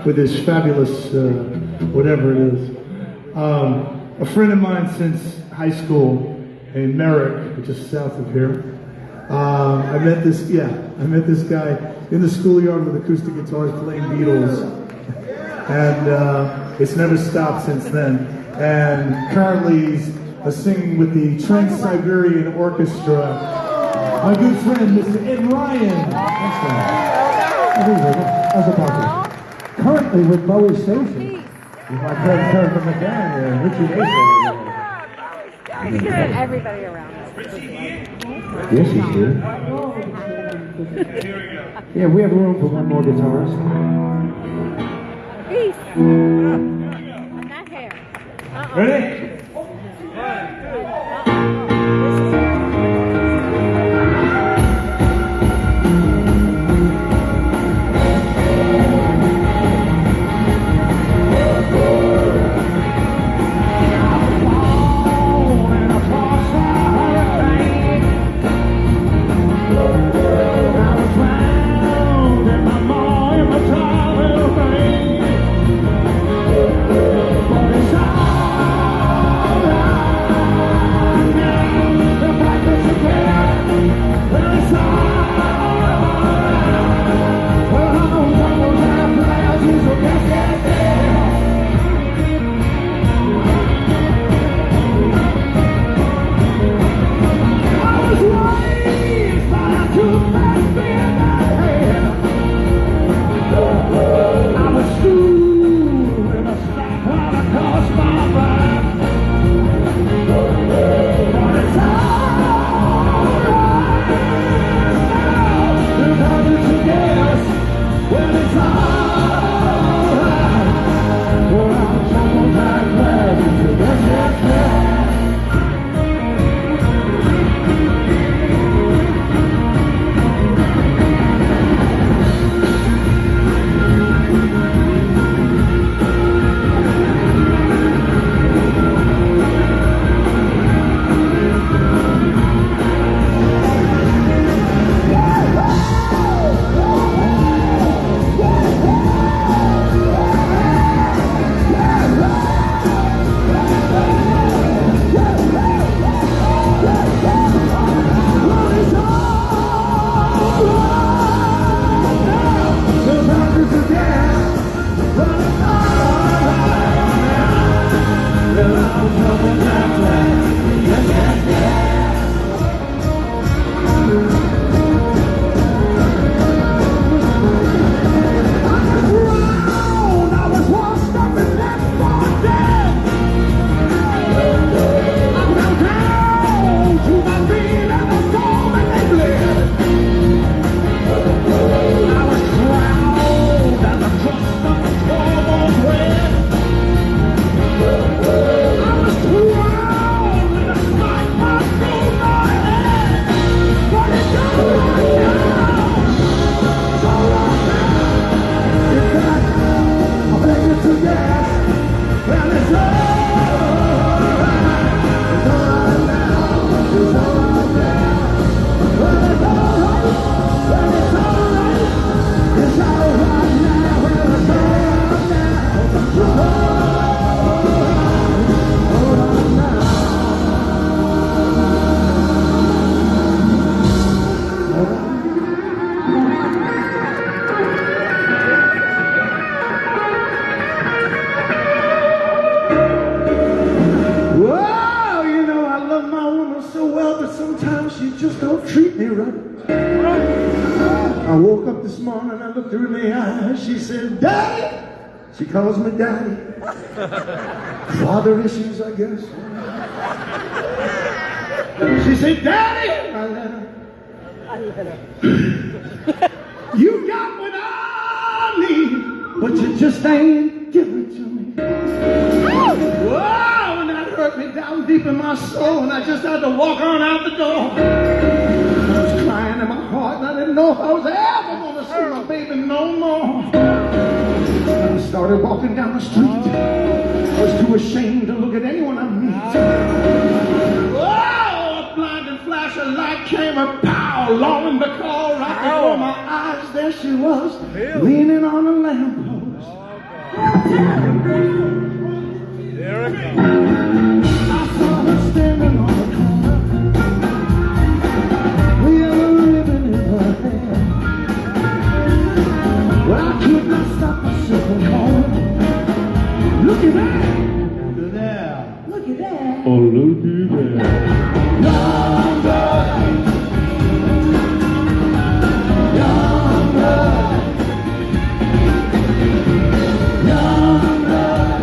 with this fabulous, whatever it is. A friend of mine since high school in Merrick, which is south of here. I met this guy in the schoolyard with acoustic guitars playing Beatles. And it's never stopped since then. And currently he's singing with the Trans-Siberian Orchestra. My good friend, Mr. Ed Ryan. How's about that? Currently with Bowie Station, with my friend Kevin McCann and Richie Mason. Everybody around us. Yes, he's here. Yeah, we have room for one more guitarist. Peace. Not hair. Ready? I woke up this morning, I looked her in the eye, she said, Daddy! She calls me Daddy. Father issues, I guess. She said, Daddy! I let her. You got what I need, but you just ain't giving it to me. Whoa! And that hurt me down deep in my soul, and I just had to walk on out the door. I was crying in my heart, and I didn't know if I was ever going to see my baby no more. I started walking down the street. I was too ashamed to look at anyone I meet. Oh, a blinding flash of light came a pow, longing to call right before my eyes. There she was, leaning on a lamppost. There it goes. I saw her standing on the corner with a ribbon in her hand. Well, I could not stop myself from calling. Look at that! Look at that. Look at that. Oh, look at that. Young blood, young blood, young blood.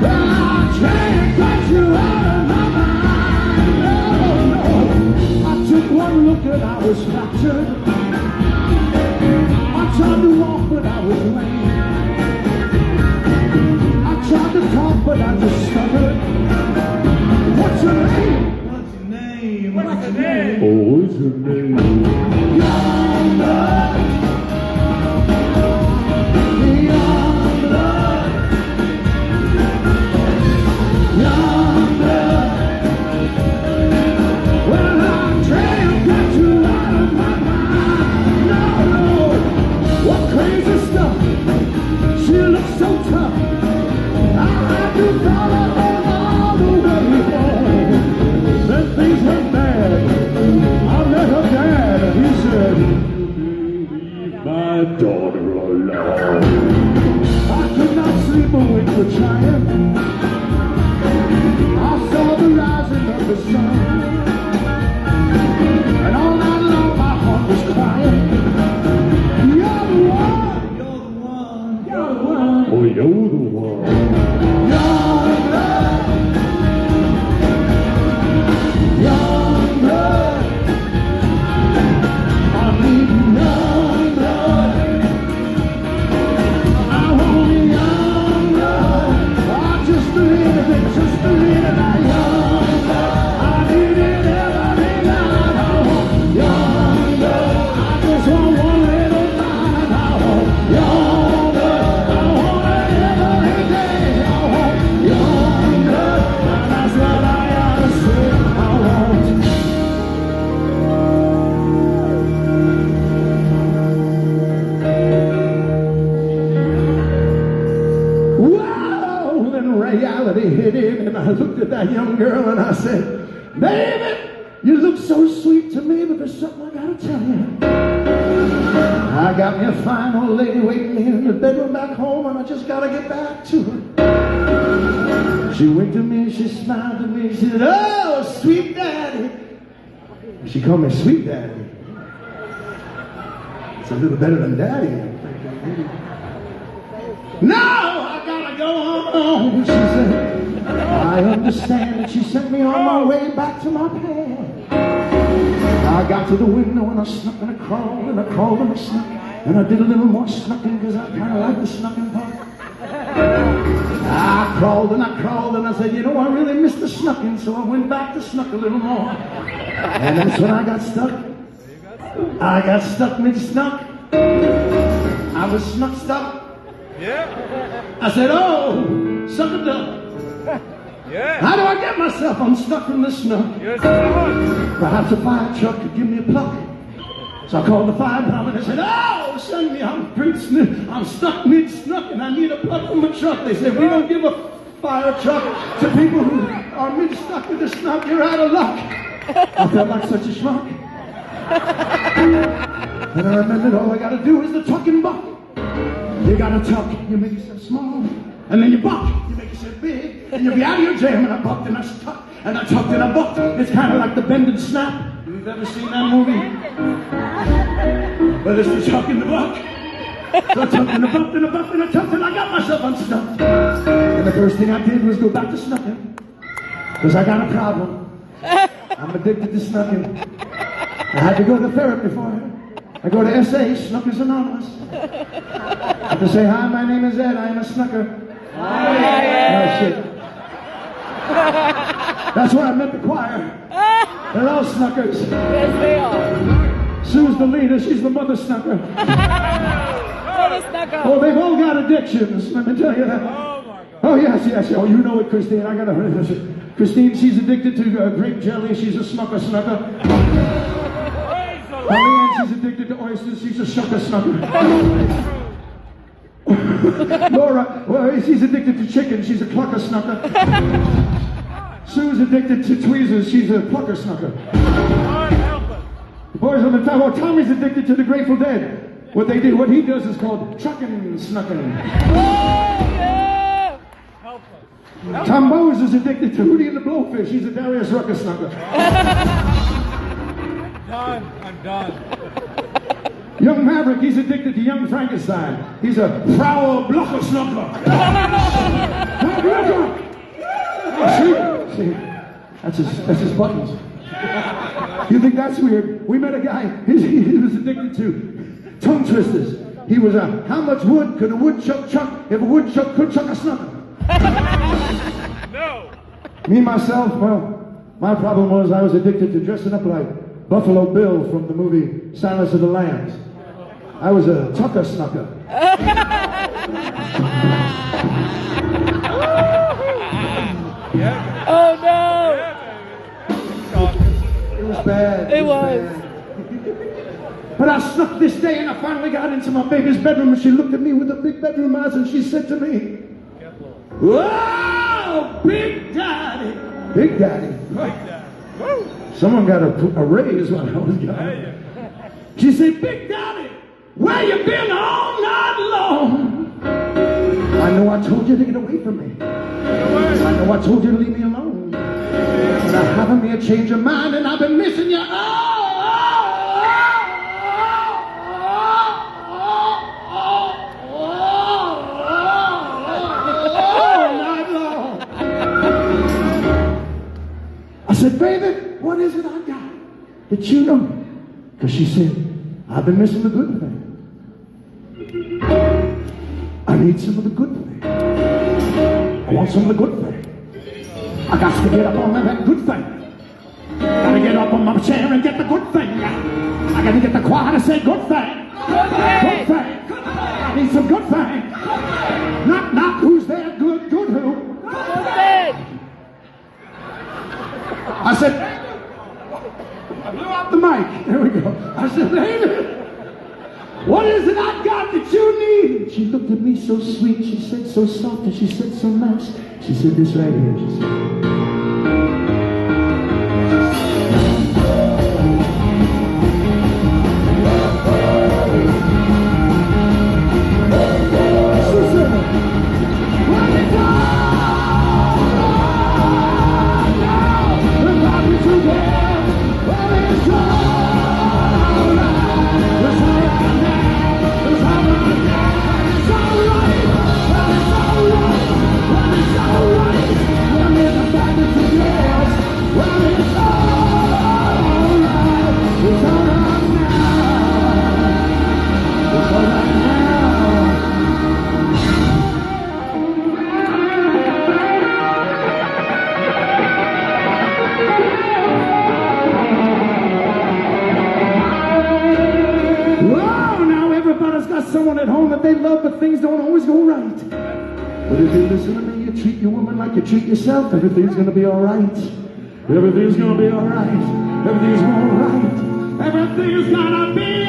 Well, I can't get you out of my mind. No, no. I took one look and I was fractured. I tried to walk but I was lame. I tried to talk but I just stuttered. What's your name? What's your name? What's your name? Oh, what's your name? Young blood. Young blood. Young blood. Well, I'm trying to get you out of my mind. No, no. What crazy stuff. She looks so tough. I had to follow her all the way home. Then things went bad. I met her dad and he said, Leave my daughter alone. I could not sleep awake for trying. I saw the rising of the sun. And all night long my heart was crying. You're the one. You're the one. You're the one. Oh, you're the one. Young blood. Young blood. I need young blood. I want young blood. I just a little bit, just a little bit young blood. I need it every night. I want young blood. I just want one little night. I want young blood. I want it every day. I want young blood. And that's what I gotta say. I want. Wow! Then reality hit in, and I looked at that young girl and I said, "Baby, you look so sweet to me, but there's something I gotta tell you. I got me a fine old lady waiting here in the bedroom back home, and I just gotta get back to her." She winked at me, she smiled at me, she said, "Oh, sweet daddy." She called me sweet daddy. It's a little better than daddy. No, I gotta go home. She said, "I understand." And she sent me on my way back to my pad. I got to the window and I snuck and I crawled and I crawled and I snuck. And I did a little more snucking because I kind of like the snucking part. I crawled and I said, "You know, I really missed the snucking." So I went back to snuck a little more. And that's when I got stuck. I got stuck mid-snuck. I was snuck stuck. Yeah. I said, "Oh, suck a duck. Yeah. How do I get myself unstuck from this snuck? Yes, Lord. Perhaps a fire truck could give me a pluck." So I called the fire department and said, "Oh, send me, I'm stuck mid-snuck and I need a pluck from a truck." They said, "We don't give a fire truck to people who are mid-stuck with a snuck. You're out of luck." I felt like such a schmuck. And I remembered all I gotta do is the tuck and buck. You gotta tuck, you make yourself small. And then you buck, you make yourself big. And you'll be out of your jam. And I bucked and I tucked and I tucked and I bucked. It's kind of like the bend and snap. You've ever seen that movie? Well, it's the tuck and the buck. So I tucked and I bucked and I bucked and I tucked and I got myself unstuck. And the first thing I did was go back to snucking. Because I got a problem. I'm addicted to snucking. I had to go to therapy for it. I go to SA, Snuckers Anonymous. I have to say, "Hi, my name is Ed. I am a snucker." Hi. Oh, shit. That's where I met the choir. They're all snuckers. Yes, they are. Sue's the leader. She's the mother snucker. Oh, they've all got addictions. Let me tell you that. Oh, yes. Oh, you know it, Christine. I got to hurry. Christine, she's addicted to grape jelly. She's a snucker. Marianne, she's addicted to oysters. She's a snucker. Oh, Laura, well, she's addicted to chicken. She's a clucker snucker. Sue's addicted to tweezers. She's a plucker snucker. God help us. The boys on the top. Oh, Tommy's addicted to the Grateful Dead. What he does is called trucking snucking. Yeah. Help us. Tom Bowes is addicted to Hootie and the Blowfish. He's a Darius Rucker snucker. Done. I'm done. Young Maverick, he's addicted to Young Frankenstein. He's a prowl blocker snucker. See, that's his buttons. You think that's weird? We met a guy, he was addicted to tongue twisters. He was how much wood could a woodchuck chuck if a woodchuck could chuck a snucker? No. Me, myself, well, my problem was I was addicted to dressing up like Buffalo Bill from the movie Silence of the Lambs. I was a tucker snucker. Yeah. Oh no! It was bad. It was. Bad. But I snuck this day and I finally got into my baby's bedroom and she looked at me with the big bedroom eyes and she said to me, "Whoa, Big Daddy." Big Daddy. Someone got a raise when I was young. She said, "Big Daddy, where you been all night long?" I know I told you to get away from me. I know I told you to leave me alone. But I haven't made a change of mind and I've been missing you all night long. I said, "Baby, what is it I got that you know?" Because she said, "I've been missing the good thing. I need some of the good thing. I want some of the good thing. I got to get up on that good thing. Gotta get up on my chair and get the good thing. I gotta get the choir to say good thing. Good thing. I need some good thing. Not who's there, good who? I said, I blew out the mic. There we go. I said, "Baby, what is it I got that you need?" She looked at me so sweet. She said so soft and she said so nice. She said this right here. She said, someone at home that they love, but things don't always go right. But if you listen to me, you treat your woman like you treat yourself, everything's gonna be alright. Everything's gonna be alright. Everything's alright. Everything's gonna be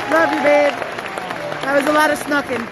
Love you, babe. That was a lot of snucking.